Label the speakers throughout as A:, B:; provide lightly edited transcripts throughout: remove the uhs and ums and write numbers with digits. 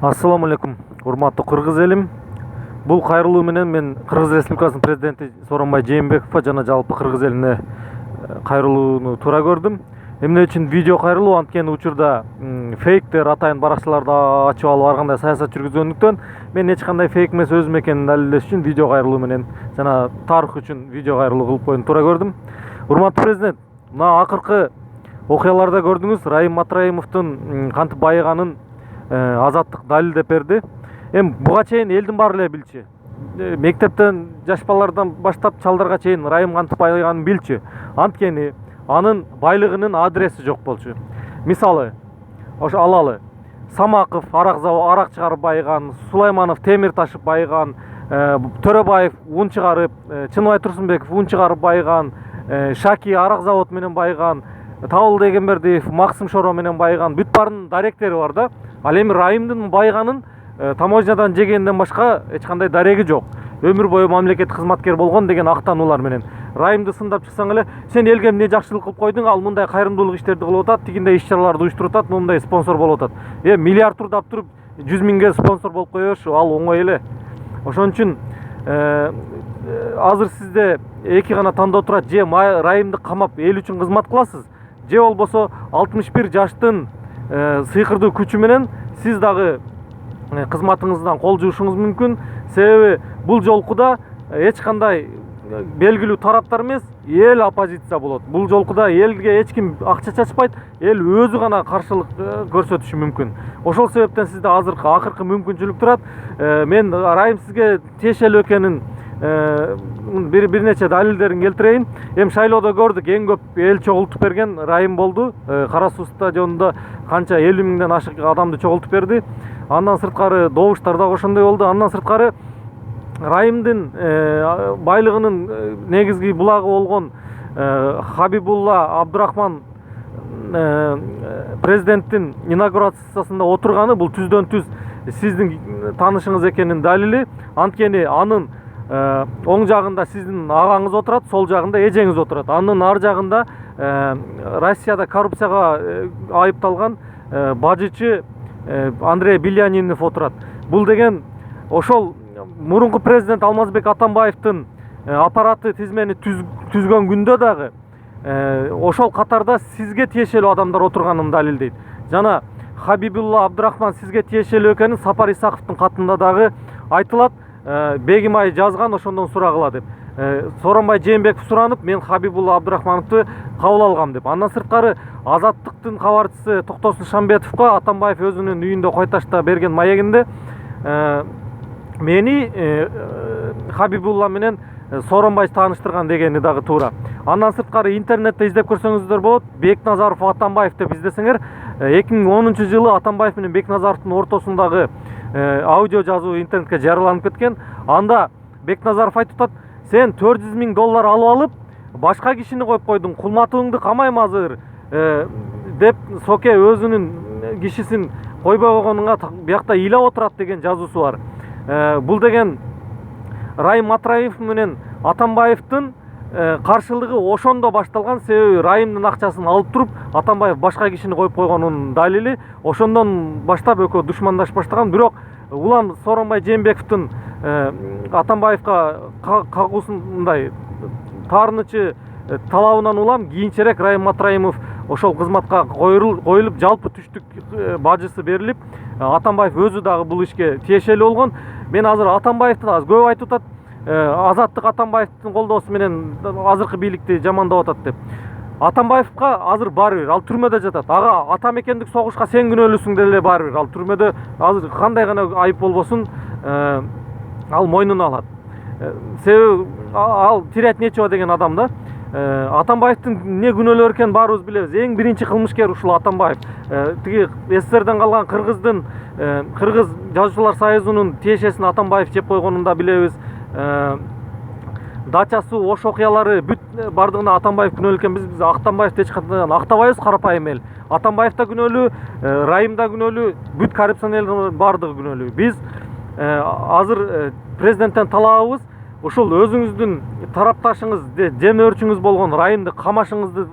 A: Ассаламу алейкум, урматтуу кыргыз элим. Бул кайрылуу менен мен Кыргыз Республикасынын президенти Сооронбай Жээнбековго жана жалпы кыргыз элине кайрылууну туура көрдүм. Эмне үчүн видео кайрылуу? Анткени учурда фейктер атайын баракчаларды ачып алып ар кандай саясат жүргүзгөндүктөн мен эч кандай фейк эмес өзүм экенин далилдеш үчүн видео кайрылуу менен жана тарых үчүн видео кайрылуу кылып койгонду туура көрдүм. Урматтуу президент, мына акыркы окуяларда көрдүңүз, Райым Матраимовдун кантип байыганын азаттык далилдеп берди. Эми буга чейин элдин баары эле билчү. Мектептен жаш балалардан баштап чалдарга чейин Райым кантип байыганын билчү. Анткени анын байлыгынын адреси жок болчу. Мисалы, ошо алалы Самаков арак чыгарып байыган, Сулайманов темир ташып байыган, Төрөбаев ун чыгарып, Чыныбай Турсунбеков ун чыгарып байыган, Шаки арак завод менен байыган, Табыл Дегенбердиев Максим Шоро менен байыган, бүт баарынын даректери бар да. Ал эми Райымдын байыганын таможнядан жегенден башка эч кандай дареги жок. Өмүр бою мамлекеттик кызматкер болгон деген актануулар менен Райымды сындап чыксаң эле, сен элге эмне жакшылык кылып койдуң, ал мындай кайрымдуулук иштерди кылып атат, тигиндей иш чараларды уюштуруп атат, мындай спонсор болуп атат. Миллиард урдап туруп 100 миңге спонсор болуп коебуз, ал оңой эле. Ошон үчүн азыр сизде эки гана тандоо турат: же Райымды камап эл үчүн кызмат кыласыз, же болбосо 61 жаштын сыйкырдуу күчү менен сиз дагы кызматыңыздан кол жуушуңуз мүмкүн. Себеби бул жолку да эч кандай белгилүү тараптар эмес, эл оппозиция болот. Бул жолку да элге эч ким акча чачпайт, эл өзү гана каршылык көрсөтүшү мүмкүн. Ошол себептен сизде азыркы акыркы мүмкүнчүлүк турат. Мен Райым сизге тиешелүү экенин бир нече далилдерин келтирейин. Эми шайлоодо көрдүк, эң көп эл чогултуп берген Райым болду. Кара Суу стадионунда канча 50 миңден ашык адамды чогултуп берди. Андан сырткары добуштар дагы ошондой болду. Андан сырткары Райымдын байлыгынын негизги булагы болгон Хабибулла Абдурахман президенттин инаугурациясында отурганы бул түздөн түз сиздин таанышыңыз экенин далили. Анткени анын оң жагында сиздин агаңыз отурат, сол жагында эжеңиз отурат. Анын ар жагында Россияда коррупцияга айыпталган бажычы Андрей Белянинов отурат. Бул деген ошол мурунку президент Алмазбек Атамбаевдин аппараты тизмени түзгөн күндө дагы ошол катарда сизге тиешелүү адамдар отурганын далилдейт. Жана Хабибулла Абдурахман сизге тиешелүү экени Сапар Исаковдун катында дагы айтылат. Бегим ай жазган, ошондон сурагыла деп. Сооронбай Жээнбеков суранып, мен Хабибулла Абдурахмановду кабыл алгам деп. Андан сырткары Азаттыктын кабарчысы Токтосун Шамбетовго Атамбаев өзүнүн үйүндө Койташта берген маегинде мени Хабибулла менен Сооронбай тааныштырган дегени дагы туура. Андан сырткары интернетте издеп көрсөңүздөр болот. Бекназаров Атамбаев деп издесеңер, 2010 жылы Атамбаев менен Бекназаровдун ортосундагы аудио жазуу интернетке жарыяланып кеткен. Анда Бекназаров айтып атат: сен 400 миң доллар алып алып, башка кишини коюп койдуң, кулматыңды камайм азыр деп Соке өзүнүн кишисин койбой койгонуңа биякта ыйлап отурат деген жазуусу бар. Бул деген Райым Матраимов менен Атамбаевдин каршылыгы ошондо башталган. Себеби Райымдын акчасын алып туруп Атамбаев башка кишини коюп койгонунун далили. Ошондон баштап экөө душмандашып баштаган. Бирок улам Сооронбай Жээнбековдун Атамбаевга кагуусундай таарынычы талабынан улам кийинчерээк Райым Матраимов ошол кызматка коюлуп, жалпы түштүк бажысы берилип, Атамбаев өзү дагы бул ишке тиешелүү болгон. Мен азыр Атамбаевди да көп айтып атат, Азаттык Атамбаевдин колдоосу менен азыркы бийликти жамандап атат деп. Атамбаевга азыр баары бир, ал түрмөдө жатат. Ага ата мекендик согушка сен күнөөлүүсүң деле баары бир, ал түрмөдө азыр кандай гана айып болбосун ал мойнуна алат. Себеби ал Тирят Нечева деген адам да. Атамбаевдин эмне күнөөлөр экенин баарыбыз билебиз. Эң биринчи кылмышкер ушул Атамбаев. Тиги СССРден калган Кыргыз жазуучулар союзунун тиешесин Атамбаев жеп койгонун да билебиз. Дача суу, Ош окуялары бүт бардыгына Атамбаев күнөөлүү экен. Биз Атамбаевди эч качан актабайбыз, карапайым эл. Атамбаев да күнөөлүү, Райым да күнөөлүү, бүт коррупционерлердин бардыгы күнөөлүү. Биз азыр президенттен талабыбыз ушул өзүңүздүн тарапташыңыз, жемөөрчүңүз болгон Райымды камашыңызды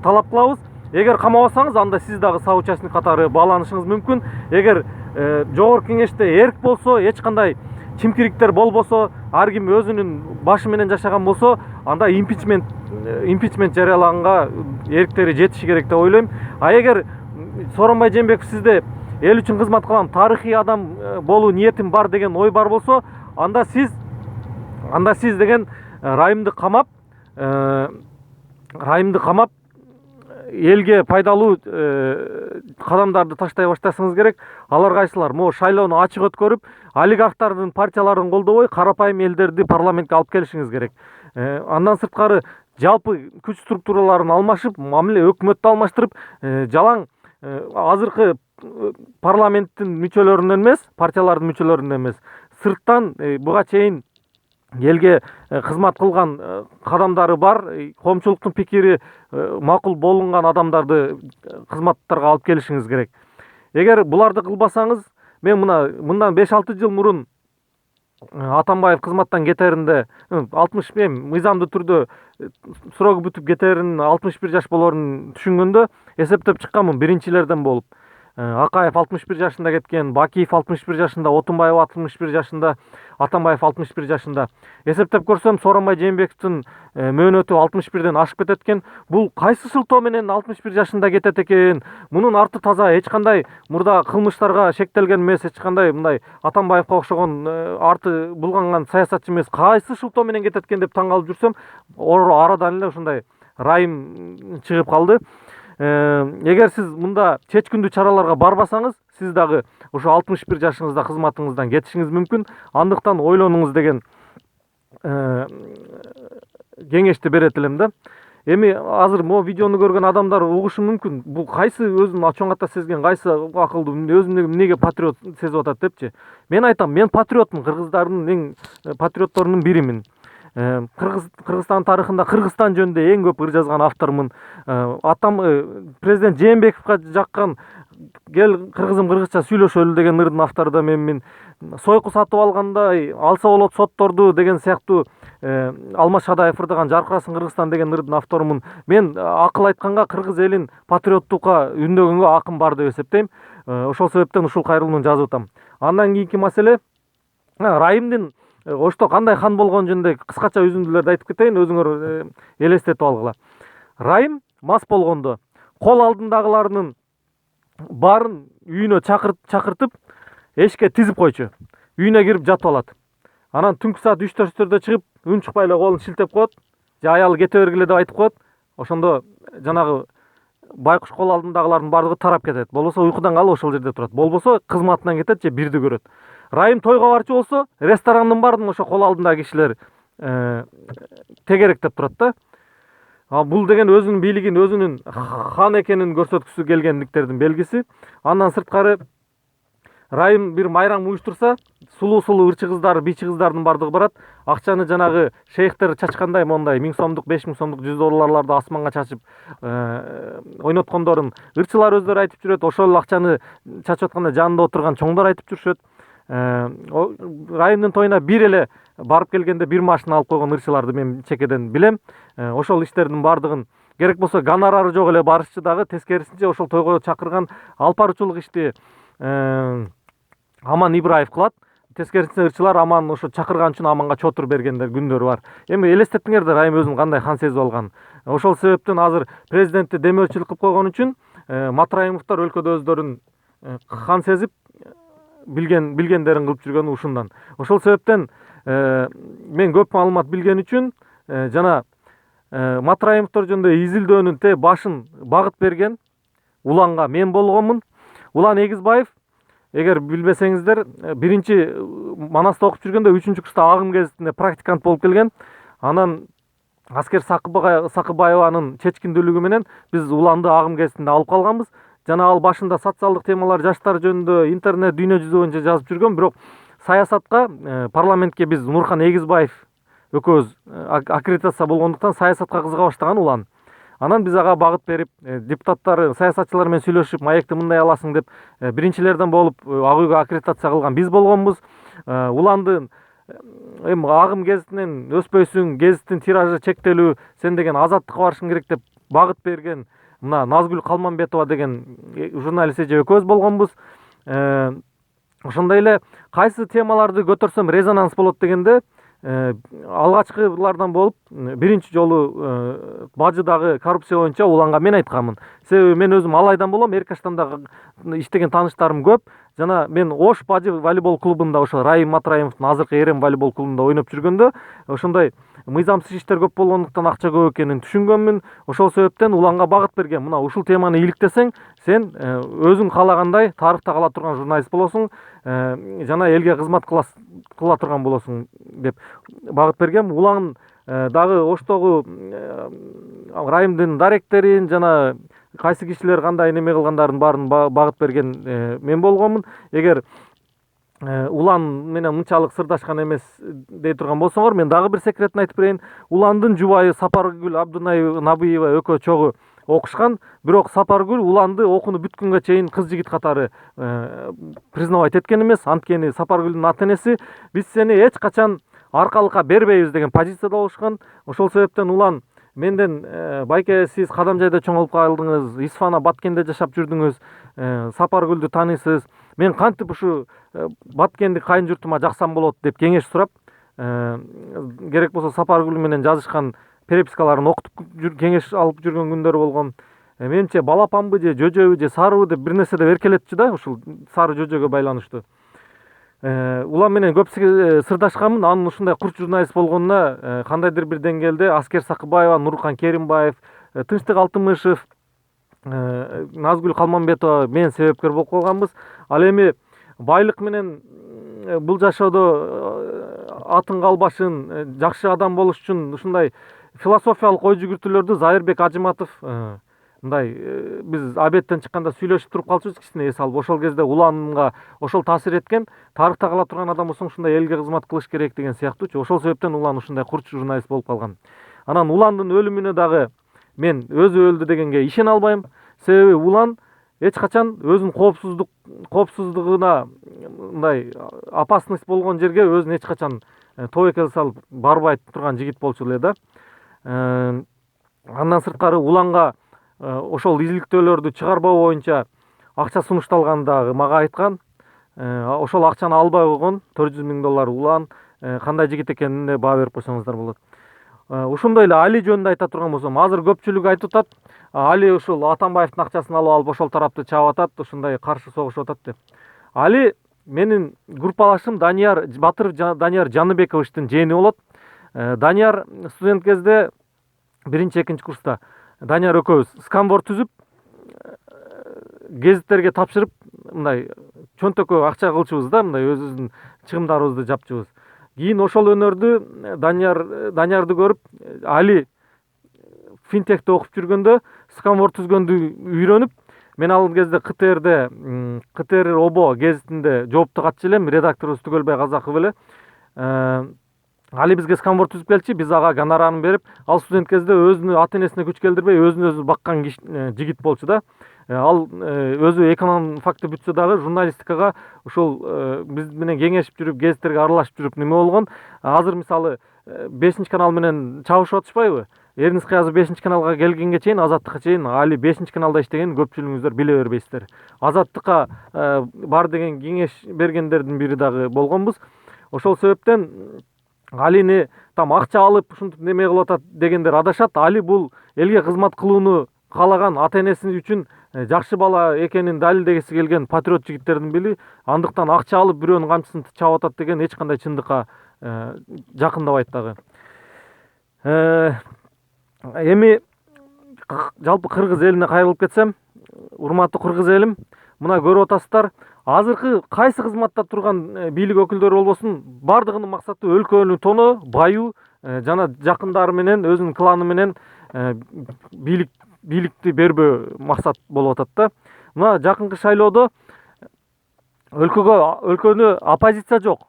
A: талап кылабыз. Эгер камабасаңыз, анда сиз дагы соучастник катары бааланышыңыз мүмкүн. Эгер жогорку кеңеште эрк болсо, эч кандай чимкириктер болбосо, ар ким өзүнүн башы менен жашаган болсо, анда импичмент жарыялаганга эрктери жетиши керек деп ойлойм. А эгер Сооронбай Жээнбеков сизде эл үчүн кызмат кылам, тарыхый адам болуу ниетим бар деген ой бар болсо, анда сиз деген Райымды камап, элге пайдалуу кадамдарды таштай башташыңыз керек. Алар кайсылар? Могу шайлоону ачык өткөрүп, олигархтардын партияларын колдобой, карапайым элдерди парламентке алып келишиңиз керек. Андан сырткары жалпы күч структураларын алмашып, мамиле өкмөттү алмаштырып, жалаң азыркы парламенттин мүчөлөрүнөн эмес, партиялардын мүчөлөрүнөн эмес, сырттан буга чейин элге кызмат кылган кадамдары бар, коомчулуктун пикири макул болунган адамдарды кызматтарга алып келишиңиз керек. Эгер буларды кылбасаңыз, мен мындан 5-6 жыл мурун Атамбаев кызматтан кетеринде 60 мыйзамдуу түрдө срогу бүтүп кетерин 61 жаш болорун түшүнгөндө эсептеп чыкканмын биринчилерден болуп. Акаев 61 жашында кеткен, Бакиев 61 жашында, Отунбаев 61 жашында, Атамбаев 61 жашында. Эсептеп көрсөм, Сооронбай Жээнбековдун мөөнөтү 61ден ашып кетет экен. Бул кайсы шылтоо менен 61 жашында кетет экен? Мунун арты таза, эч кандай мурда кылмыштарга шектелген эмес, эч кандай мындай Атамбаевка окшогон арты булганган саясатчы эмес. Кайсы шылтоо менен кетет экен деп таң калып жүрсөм, арадан эле ушундай Райым чыгып калды. Эгер сиз мында чечкиндүү чараларга барбасаңыз, сиз дагы ошо 61 жашыңызда кызматыңыздан кетишиңиз мүмкүн. Андыктан ойлонуңуз деген кеңешти берет элем да. Эми азыр могу видеону көргөн адамдар угушу мүмкүн, бул кайсы өзүн чоң ата сезген, кайсы акылдуу, өзүн эмнеге патриот сезип атат депчи. Мен айтам, мен патриотмун, кыргыздардын эң патриотторунун бирімін. Кыргызстан тарыхында Кыргызстан жөнүндө эң көп ыр жазган автормун. Атам президент Жээнбековго жаккан кел кыргызым кыргызча сүйлөшөлү деген ырдын автору да менмин. Сойку сатып алгандай алса болот сотторду деген сыяктуу Алмаз Шадаев ырдаган Жаркырасын Кыргызстан деген ырдын авторумун. Мен акыл айтканга, кыргыз элин патриоттукка үндөгөнгө акым бар деп эсептейм. Ошол себептен ушул кайрылууну жазып атам. Андан кийинки маселе Райымдын Ошто кандай хан болгон жөнүндө кыскача үзүндүлөрдү айтып кетейин, өзүңөр элестетип алгыла. Райым мас болгондо кол алдындагыларынын баарын үйүнө чакыртып, эшикке тизип койчу. Үйүнө кирип жатып алат. Анан түнкү саат 3-4 чыгып, үн чыкпай эле колун шилтеп коет, же аялы кете бергиле деп айтып коет. Ошондо жанагы байкуш кол алдындагылардын баардыгы тарап кетет. Болбосо уйкудан калып ошол жерде турат. Болбосо кызматынан кетет же бирди көрөт. Райым тойго барчу болсо, ресторандын баардыгын ошо кол алдындагы кишилер тегеректеп турат да. Бул деген өзүнүн бийлигин, өзүнүн хан экенин көрсөткүсү келгендиктердин белгиси. Андан сырткары Райым бир майрам уюштурса, сулуу ырчы кыздар, бичи кыздардын баардыгы барат. Акчаны жанагы шейхтер чачкандай, мондай 1000 сомдук, 5000 сомдук, $100 асманга чачып ойноткондорун ырчылар өздөрү айтып жүрөт. Ошол акчаны чачып атканда жанында отурган чоңдор айтып жүрүшөт. Райымдын тоюна бир эле барып келгенде бир машина алып койгон ырчыларды мен чекеден билем. Ошол иштердин баардыгын керек болсо гонорары жок эле барышчы дагы, тескерисинче ошол тойго чакырган алып баруучулук ишти Аман Ибраев кылат. Тескерисинче ырчылар Аман ошо чакырган үчүн Аманга чотур бергендер күндөрү бар. Эми элестеттиңер да, Райым өзүн кандай хан сезип алган. Ошол себептен азыр президентти демөөрчүлүк кылып койгон үчүн Матраимовдор өлкөдө өздөрүн хан сезип билгендерин кылып жүргөнү ушундан. Ошол себептен мен көп маалымат билген үчүн жана Матраимовдор жөнүндө изилдөөнүн башын багыт берген уланга мен болгонмун. Улан Эгизбаев, эгер билбесеңиздер, биринчи Манаста окуп жүргөндө 3-курста Агым гезитинде практикант болуп келген. Анан Аскер Сакыбаеванын чечкиндүүлүгү менен биз Уланды Агым гезитинде алып калганбыз. Жана ал башында социалдык темалар, жаштар жөнүндө, интернет дүйнө жүзү боюнча жазып жүргөн, бирок саясатка, парламентке биз Нурхан Эгизбаев экөөбүз аккредитация болгондуктан саясатка кызыга баштаган Улан. Анан биз ага багыт берип, депутаттар, саясатчылар менен сүйлөшүп, маекти мындай аласың деп биринчилерден болуп ага үйгө аккредитация кылган биз болгонбуз. Уланды эми Агым гезитинен өспөйсүң, гезиттин тиражы чектелүү, сен деген азаттыкка барышың керек деп багыт берген мына Назгүл Калманбетова деген журналист эже экөөбүз болгонбуз. ошондой эле кайсы темаларды көтөрсөм резонанс болот дегенде алгачкылардан болуп биринчи жолу бажыдагы коррупция боюнча уланга мен айтканмын. Себеби мен өзүм алайдан болом, Эркаштамда иштеген тааныштарым көп. Жана мен Ош бажы волейбол клубунда, ошо Райым Матраимовдун азыркы Эрем волейбол клубунда ойноп жүргөндө ошондой мыйзамсыз иштер көп болгондуктан акча көп экенин түшүнгөнмүн. Ошол себептен уланга багыт бергем. Мына ушул теманы иликтесең, сен өзүң каалагандай тарыхта кала турган журналист болосуң, жана элге кызмат кыла турган болосуң деп багыт бергем. Улан дагы Оштогу Райымдын даректерин жана кайсы кишилер кандай неме кылгандарын баарын багыт берген мен болгонмун. Эгер улан менен мынчалык сырдашкан эмес дей турган болсоңор, мен дагы бир секретин айтып берейин. Уландын жубайы Сапаргүл Абдунабиева экөө чогуу окушкан, бирок Сапаргүл уланды окууну бүткөнгө чейин кыз жигит катары признавать эткен эмес. Анткени Сапаргүлдүн ата энеси биз сени эч качан аркалыкка бербейбиз деген позицияда болушкан. Ошол себептен улан менден байке сиз Кадамжайда чоңоюп калдыңыз, Исфана Баткенде жашап жүрдүңүз, Сапаргүлдү тааныйсыз, мен кантип ушу Баткендик кайын журтума жаксам болот деп кеңеш сурап, керек болсо Сапаргүл менен жазышкан перепискаларын окутуп кеңеш алып жүргөн күндөрү болгон. Менимче балапанбы же жөжөбү же сарыбы деп бир нерсе деп эркелетчү да, ушул сары жөжөгө байланыштуу. Улан менен көп сырдашканмын. Анын ушундай курч журналист болгонуна кандайдыр бир деңгээлде Аскер Сакыбаева, Нуркан Керимбаев, Тынчтык Алтынмышев, Назгүл Калманбетова мен себепкер болуп калганбыз. Ал эми байлык менен бул жашоодо атын калбашын, жакшы адам болуш үчүн ушундай философиялык ой жүгүртүүлөрдү Зайырбек Ажыматов мындай биз обедтен чыкканда сүйлөшүп туруп калчубуз, кичине эс алып. Ошол кезде уланга ошол таасир эткен. Тарыхта кала турган адам болсоң ушундай элге кызмат кылыш керек деген сыяктуучу. Ошол себептен улан ушундай курч журналист болуп калган. Анан уландын өлүмүнө дагы мен өзү өлдү дегенге ишене албайм. Себеби улан эч качан өзүнүн коопсуздугуна мындай опасность болгон жерге өзүн эч качан тобокел салып барбай турган жигит болчу эле да. Андан сырткары уланга ошол изиликтөөлөрдү чыгарбоо боюнча акча сунушталганын дагы мага айткан. Ошол акчаны албай койгон, $400,000 улан кандай жигит экенине баа берип койсоңуздар болот. Ошондой эле Али жөнүндө айта турган болсом, азыр көпчүлүк айтып атат, Али ушул Атамбаевдин акчасын алып ошол тарапты чаап атат, ошондой каршы согушуп атат деп. Али менин группалашым Данияр Батыров, Данияр Жаныбековичтин жээни болот. Данияр студент кезде 1-2 курста Данияр экөөбүз скамбор түзүп, гезиттерге тапшырып, мындай чөнтөккө акча кылчубуз да, мындай өзүбүздүн чыгымдарыбызды жапчубуз. Кийин ошол өнөрдү Даниярды көрүп, Али финтехте окуп жүргөндө скамбор түзгөндү үйрөнүп, мен ал кезде КТР ОБО гезитинде жоопту катчы элем, редакторубуз Түгөлбай Казаков эле. Али бизге скамбор түзүп келчи, биз ага гонорарын берип, ал студент кезде өзүнүн ата энесине күч келдирбей, өзүн баккан жигит болчу да. Ал өзү эконом факты бүтсө дагы журналистикага ушул биз менен кеңешип жүрүп, гезиттерге аралашып жүрүп неме болгон. Азыр мисалы 5-канал менен чабышып атышпайбы? Эрнис Кыязов 5-каналга келгенге чейин, Азаттыкка чейин Али 5-каналда иштеген, көпчүлүгүңүздөр биле бербейсиздер. Азаттыкка бар деген кеңеш бергендердин бири дагы болгонбуз. Ошол себептен Алини там акча алып ушинтип неме кылып атат дегендер адашат. Али бул элге кызмат кылууну каалаган, ата энеси үчүн жакшы бала экенин далилдегиси келген патриот жигиттердин бири. Андыктан акча алып бирөөнүн камчысын чаап атат деген эч кандай чындыкка жакындабайт дагы. Эми жалпы кыргыз элине кайрылып кетсем, урматтуу кыргыз элим, мына көрүп атасыздар, азыркы кайсы кызматта турган бийлик өкүлдөрү болбосун, бардыгынын максаты өлкөнү тоноо, баюу жана жакындары менен, өзүнүн кланы менен бийликти бербөө максат болуп атат да. Мына жакынкы шайлоодо өлкөнү оппозиция жок,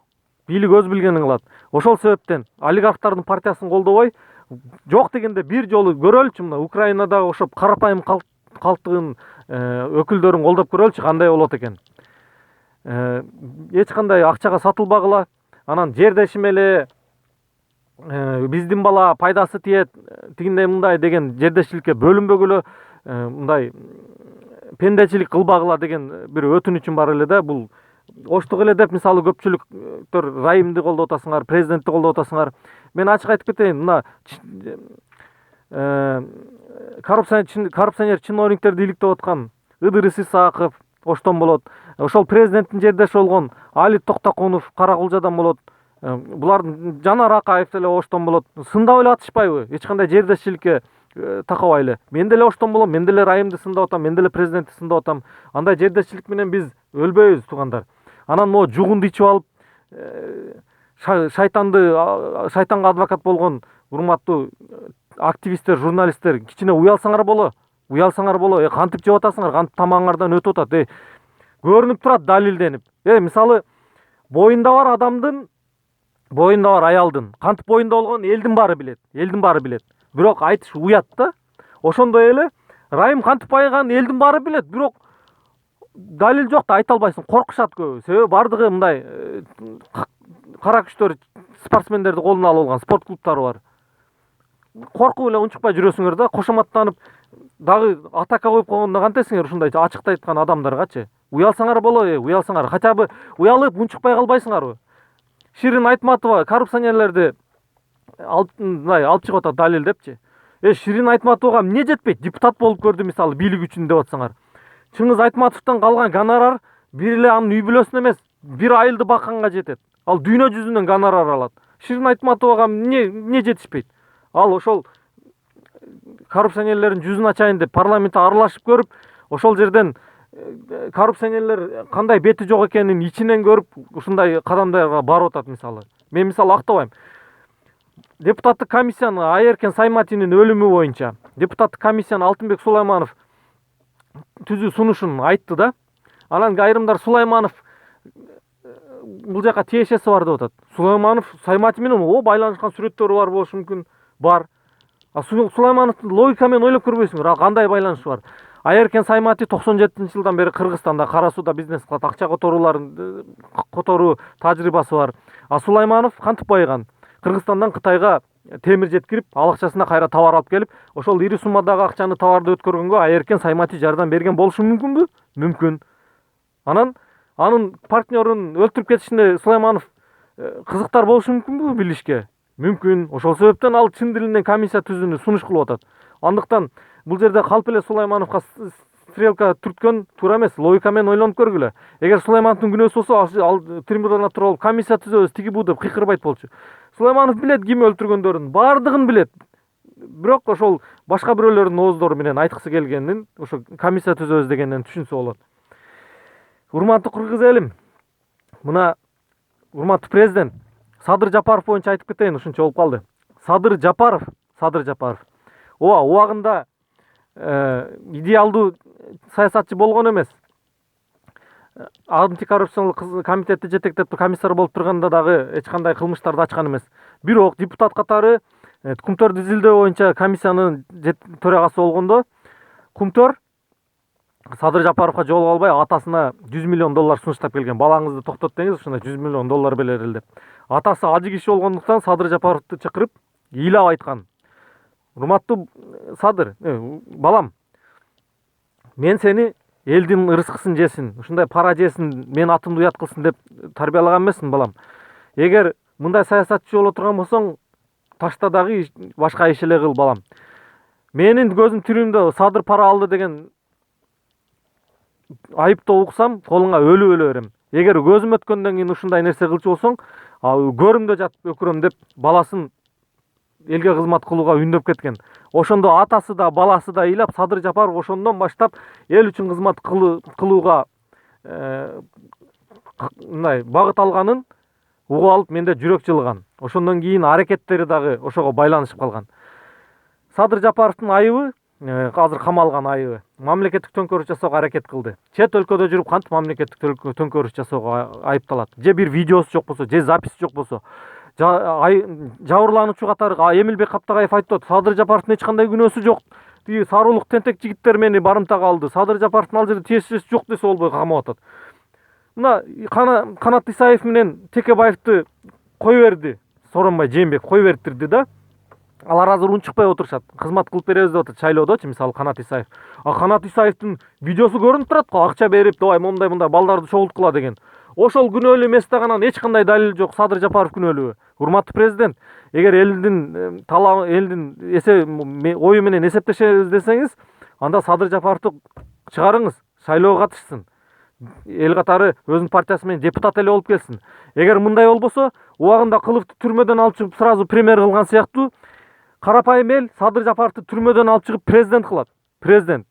A: бийлик өз билгенин кылат. Ошол себептен олигархтардын партиясын колдобой, жок дегенде бир жолу көрөлчү, мына Украинадагы ошоп карапайым калктыгын өкүлдөрүн колдоп көрөлчү, кандай болот экен. Эч кандай акчага сатылбагыла, анан жердешим эле биздин бала пайдасы тиет, тигиндей мындай деген жердешиликке бөлүнбөгүлө, мындай пендечилик кылбагыла деген бир өтүнүчүм бар эле да. Бул оштук эле деп мисалы көпчүлүктөр Райымды колдоп атасыңар, президентти колдоп атасыңар. Мен ачык айтып кетейин, мына коррупционер чиновниктерди иликтеп аткан Ыдырыс Исаков оштон болот. Ошол президенттин жердеши болгон Али Токтокунов Каракулжадан болот. Булардын Жанар Акаев деле оштон болот. Сындап эле атышпайбы? Эч кандай жердешчиликке такабай эле. Мен деле оштон болом, мен деле Райымды сындап атам, мен деле президентти сындап атам. Андай жердешчилик менен биз өлбөйбүз, туугандар. Анан могу жугунду ичип алып, шайтанга адвокат болгон урматтуу активисттер, журналисттер, кичине уялсаңар боло. Уялсаңар боло. Кантип жеп атасыңар, кантип тамагыңардан өтүп атат. Көрүнүп турат далилденип. Мисалы боюнда бар адамдын, боюнда бар аялдын кантип боюнда болгонун элдин баары билет. Элдин баары билет. Бирок айтыш уят да. Ошондой эле Райым кантип байыганын элдин баары билет. Бирок далил жок да айта албайсың. Коркушат көбү. Себеби бардыгы мындай кара күчтөр, спортсмендерди колуна алып алган спорт клубтары бар. Коркуп эле унчукпай жүрөсүңөр да, кошоматтанып дагы атака коюп койгондо кантесиңер ушундай ачыкта айткан адамдаргачы. Уялсаңар боло, уялсаңар. Хотя бы уялып унчукпай калбайсыңарбы? Ширин Айтматова коррупционерлерди алып чыгып атат далил депчи. Ширин Айтматовага эмне жетпейт? Депутат болуп көрдү мисалы бийлик үчүн деп атсаңар. Чыңгыз Айтматовдон калган гонорар бир эле анын үй бүлөсүнө эмес, бир айылды бакканга жетет. Ал дүйнө жүзүнөн гонорар алат. Ширин Айтматовага эмне жетишпейт? Ал ошол коррупционерлердин жүзүн ачайын деп парламентте аралашып көрүп, ошол жерден коррупционерлер кандай бети жок экенин ичинен көрүп, ушундай кадамдарга барып атат мисалы. Мен мисалы актабайм. Депутаттык комиссияны Айеркен Сайматинин өлүмү боюнча депутаттык комиссияны Алтынбек Сулайманов түзүү сунушун айтты да. Анан айрымдар Сулайманов бул жака тиешеси бар деп атат. Сулайманов Сайматин менен байланышкан сүрөттөрү бар болушу мүмкүн. Бар. Сулаймановдун логика менен ойлоп көрбөйсүңөр, ал кандай байланышы бар? Айеркен Саймати 97-жылдан бери Кыргызстанда кара сууда бизнес кылат, акча которуу тажрыйбасы бар. Сулайманов кантип байыган? Кыргызстандан Кытайга темир жеткирип, ал акчасына кайра товар алып келип, ошол ири суммадагы акчаны товарды өткөргөнгө Айеркен Саймати жардам берген болушу мүмкүнбү? Мүмкүн. Анан анын партнерын өлтүрүп кетишине Сулайманов кызыктар болушу мүмкүнбү билишке? Мүмкүн. Ошол себептен ал чын дилинен комиссия түзүүнү сунуш кылып атат. Андыктан бул жерде калп эле Сулаймановго стрелка түрткөн туура эмес. Логика менен ойлонуп көргүлө. Эгер Сулаймановдун күнөөсү болсо, ал трибунада туруп комиссия түзөбүз, тиги бу деп кыйкырбайт болчу. Сулайманов билет ким өлтүргөндөрүн, бардыгын билет. Бирок ошол башка бирөөлөрдүн ооздору менен айткысы келгенин, ошо комиссия түзөбүз дегенден түшүнсө болот. Урматтуу кыргыз элим, мына урматтуу президент Садыр Жапаров боюнча айтып кетейин, ушунча болуп калды. Садыр Жапаров. Ооба, убагында идеалдуу саясатчы болгон эмес. Антикоррупциялык комитетти жетектеп комиссар болуп турганда дагы эч кандай кылмыштарды ачкан эмес. Бирок депутат катары Кумтөрдү изилдөө боюнча комиссиянын төрагасы болгондо, Кумтөр Садыр Жапаровго жолуга албай атасына $100 миллион сунуштап келген. Балаңызды токтот деңиз, ушундай $100 миллион берерил деп. Атасы ажы киши болгондуктан Садыр Жапаровду чакырып, ыйлап айткан. Урматтуу Садыр, балам, мен сени элдин ырыскысын жесин, ушундай пара жесин, мен атымды уят кылсын деп тарбиялаган эмесмин, балам. Эгер мындай саясатчы боло турган болсоң, ташта дагы башка иш эле кыл, балам. Менин көзүм тирүүмдө Садыр пара алды деген айыптоо уксам, колуңа өлүп эле берем. Эгер көзүм өткөндөн кийин ушундай нерсе кылчу болсоң, көрүмдө жатып өкүрөм деп баласын элге кызмат кылууга үндөп кеткен. Ошондо атасы да баласы да ыйлап, Садыр Жапаров ошондон баштап эл үчүн кызмат кылууга мындай багыт алганын угуп алып, менде жүрөк жылыган. Ошондон кийин аракеттери дагы ошого байланышып калган. Садыр Жапаровдун айыбы, азыр камалган айыбы, мамлекеттик төңкөрүш жасоого аракет кылды. Чет өлкөдө жүрүп кантип мамлекеттик төңкөрүш жасоого айыпталат? Же бир видеосу жок болсо, же записи жок болсо, жабырлануучу катары Эмилбек Каптагаев айтып, Садыр Жапаровдун эч кандай күнөөсү жок. Тиги сарылык тентек жигиттер мени барымтага алды. Садыр Жапаровдун ал жерде тиешеси жок десе болбой камап атат. Мына Канат Исаев менен Текебаевди кой берди. Сооронбай Жээнбеков кой бериптирди да. Алар азыр унчукпай отурушат. Кызмат кылып беребиз деп атат шайлоодочу, мисалы Канат Исаев. Канат Исаевдин видеосу көрүнүп турат го, акча берип, давай мондай балдарды чогулткыла деген. Ошол күнөөлүү эмес дегенен эч кандай далил жок. Садыр Жапаров күнөөлүү. Урматтуу президент, эгер элдин талабы, элдин ою менен эсептешебиз десеңиз, анда Садыр Жапаровду чыгарыңыз, шайлоого катышсын. Эл катары өзүнүн партиясы менен депутат эле болуп келсин. Эгер мындай болбосо, убагында Кыловду түрмөдөн алып чыгып сразу премьер кылган сыяктуу, карапайым эл Садыр Жапаровду түрмөдөн алып чыгып президент кылат. Президент.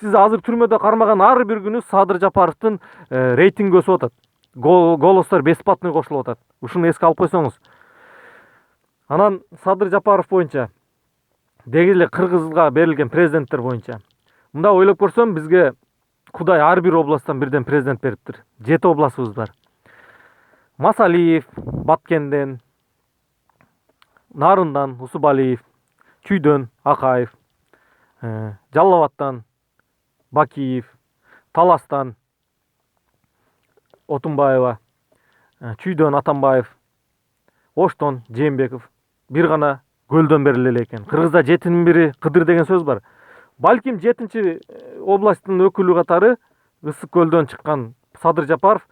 A: Сиз азыр түрмөдө кармаган ар бир күнү Садыр Жапаровдун рейтинги өсүп атат. Голостор бесплатный кошулуп атат. Ушуну эске алып койсоңуз. Анан Садыр Жапаров боюнча, деги эле Кыргызга берилген президенттер боюнча. Мында ойлоп көрсөм, бизге Кудай ар бир областтан бирден президент бериптир. 7 областыбыз бар. Масалиев, Баткенден, Нарындан, Усубалиев, Чүйдөн, Акаев, Жалал Абадтан, Бакиев, Таластан, Отунбаева, Чүйдөн, Атамбаев, Оштон, Жээнбеков. Бир гана Көлдөн бериле эле экен. Кыргызда 7-нин бири Кыдыр деген сөз бар. Балким 7-нчи областтын өкүлү катары Ысык Көлдөн чыккан Садыр Жапаров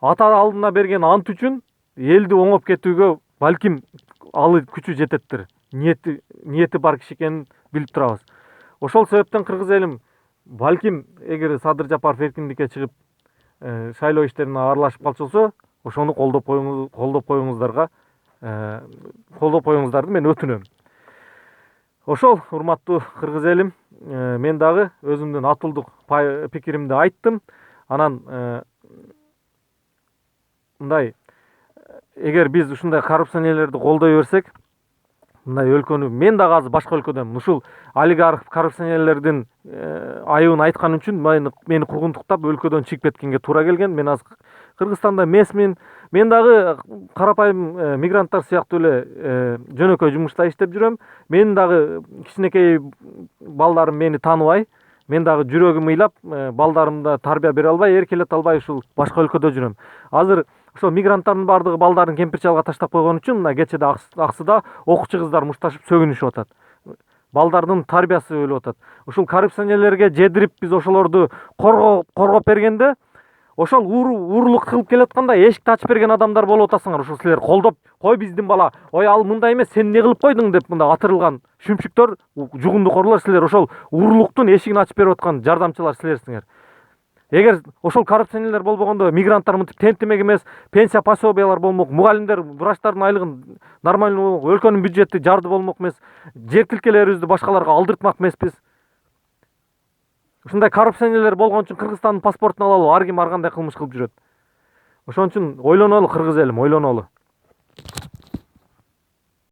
A: ата алдына берген ант үчүн элди оңоп кетүүгө балким алы күчү жететтир. Ниети бар киши экенин билип турабыз. Ошол себептен кыргыз элим балким эгер Садыр Жапаров эркиндикке чыгып шайлоо иштерине аралашып калчу болсо, ошону колдоп коюңуздарды мен өтүнөм. Ошол, урматтуу кыргыз элим, мен дагы өзүмдүн атылдык пикиримди айттым. Анан мындай, эгер биз ушундай коррупционерлерди колдой берсек, мындай өлкөнү, мен дагы азыр башка өлкөдөн ушул олигарх коррупционерлердин айыбын айткан үчүн мени кургунтуктап өлкөдөн чыгып кеткенге туура келген. Мен азыр Кыргызстанда эмесмин. Мен дагы карапайым мигранттар сыяктуу эле жөнөкөй жумушта иштеп жүрөм. Менин дагы кичинекей балдарым мени тааныбай, мен дагы жүрөгүм ыйлап, балдарымда тарбия бере албай, эркелете албай ушул башка өлкөдө жүрөм. Азыр ошол мигранттардын баардыгы балдарын кемпир-чалга таштап койгон үчүн мына кечеде Аксыда окуучу кыздар мушташып сөгүнүшүп атат. Балдардын тарбиясы өлүп атат. Ушул коррупционерлерге жедирип биз ошолорду коргоп бергенде, ошол уурулук кылып келатканда эшикти ачып берген адамдар болуп атасыңар. Ошол силер колдоп, кой биздин бала, ой ал мындай эмес, сен эмне кылып койдуң деп мында атырылган шүмшүктөр, жугундукорлор силер, ошол уурулуктун эшигин ачып берип аткан жардамчылар силерсиңер. Эгер ошол коррупционерлер болбогондо мигранттар мынтип тентимек эмес, пенсия пособиялар болмок, мугалимдер, врачтардын айлыгын нормальный болмок, өлкөнүн бюджети жарды болмок эмес, жер тилкелерибизди башкаларга алдыртмак эмеспиз. Ушундай коррупционерлер болгон үчүн Кыргызстандын паспортун алалы ар ким ар кандай кылмыш кылып жүрөт. Ошон үчүн ойлонолу кыргыз элим, ойлонолу.